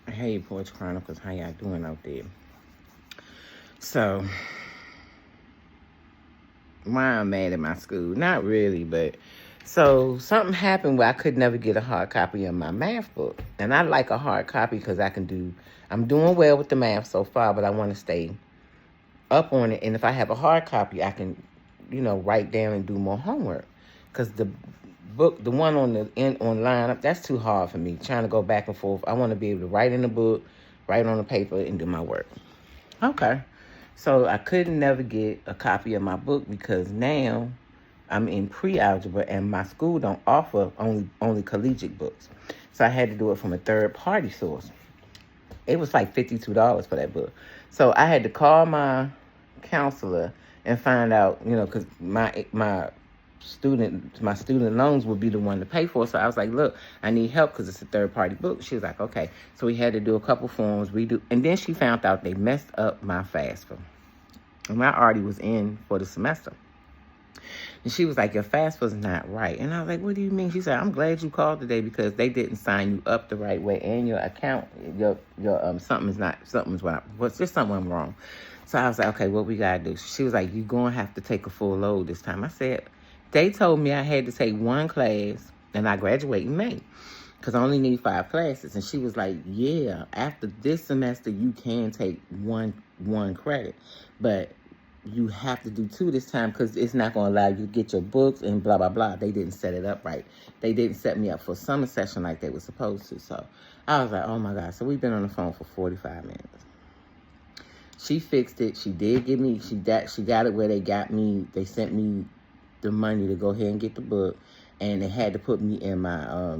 Hey, Porch Chronicles, how y'all doing out there? So, why I'm mad at my school? Not really, but so something happened where I could never get a hard copy of my math book, and I like a hard copy because I'm doing well with the math so far, but I want to stay up on it. And if I have a hard copy, I can, write down and do more homework. Because the book, the one on the end online, that's too hard for me. Trying to go back and forth. I want to be able to write in the book, write on the paper, and do my work. Okay. So I couldn't never get a copy of my book because now I'm in pre-algebra and my school don't offer only collegiate books. So I had to do it from a third party source. It was like $52 for that book. So I had to call my counselor and find out, because my student loans would be the one to pay for it. So I was like, look, I need help because it's a third party book. She was like, okay. So we had to do a couple forms, and then she found out they messed up my FAFSA. And I already was in for the semester. And she was like, your FAFSA's not right. And I was like, what do you mean? She said, I'm glad you called today because they didn't sign you up the right way, and your account, your just something wrong. So I was like, okay, what we gotta do? She was like, you gonna have to take a full load this time. I said, they told me I had to take one class and I graduate in May because I only need 5 classes. And she was like, yeah, after this semester, you can take one credit, but you have to do 2 this time because it's not going to allow you to get your books and blah, blah, blah. They didn't set it up right. They didn't set me up for a summer session like they were supposed to. So I was like, oh, my God. So we've been on the phone for 45 minutes. She fixed it. She did give me, she got it where they sent me the money to go ahead and get the book. And they had to put me in my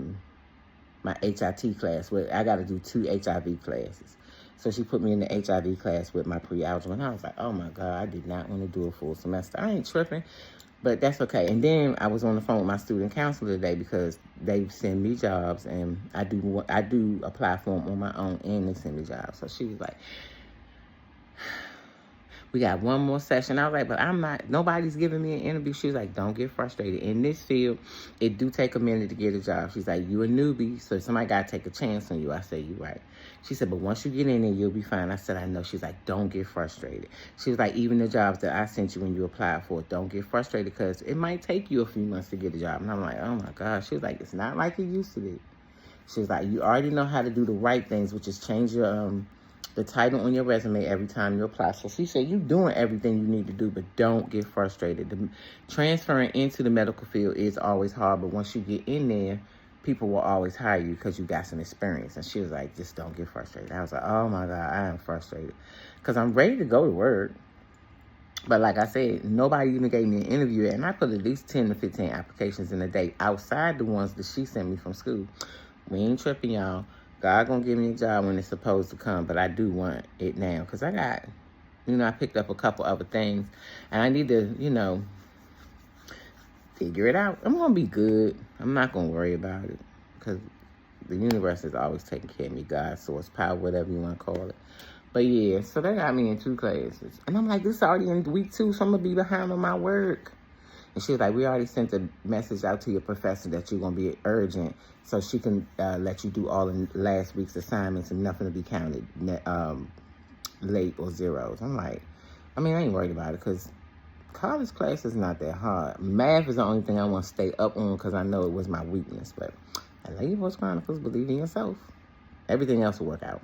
my HIT class where I got to do 2 HIV classes. So she put me in the HIV class with my pre-algebra. And I was like, oh, my God, I did not want to do a full semester. I ain't tripping, but that's okay. And then I was on the phone with my student counselor today because they send me jobs, and I do apply for them on my own, and they send me jobs. So she was like, we got one more session. I was like, but nobody's giving me an interview. She was like, don't get frustrated. In this field, it do take a minute to get a job. She's like, you a newbie, so somebody got to take a chance on you. I said, you right. She said, but once you get in there, you'll be fine. I said, I know. She's like, don't get frustrated. She was like, even the jobs that I sent you when you applied for, don't get frustrated because it might take you a few months to get a job. And I'm like, oh, my gosh. She was like, it's not like it used to be. She was like, you already know how to do the right things, which is change your the title on your resume every time you apply. So she said, you're doing everything you need to do, but don't get frustrated. Transferring into the medical field is always hard, but once you get in there, people will always hire you because you got some experience. And she was like, just don't get frustrated. I was like, oh, my God, I am frustrated because I'm ready to go to work. But like I said, nobody even gave me an interview, and I put at least 10 to 15 applications in a day outside the ones that she sent me from school. We ain't tripping, y'all. God gonna give me a job when it's supposed to come, but I do want it now because I picked up a couple other things, and I need to, figure it out. I'm gonna be good. I'm not gonna worry about it because the universe is always taking care of me. God, source, power, whatever you want to call it. But yeah, so they got me in 2 classes, and I'm like, this is already in week 2, so I'm gonna be behind on my work. And she was like, we already sent a message out to your professor that you're going to be urgent so she can let you do all of last week's assignments and nothing to be counted late or zeros. I'm like, I ain't worried about it because college class is not that hard. Math is the only thing I want to stay up on because I know it was my weakness. But I love you, Porch Chronicles. Believe in yourself. Everything else will work out.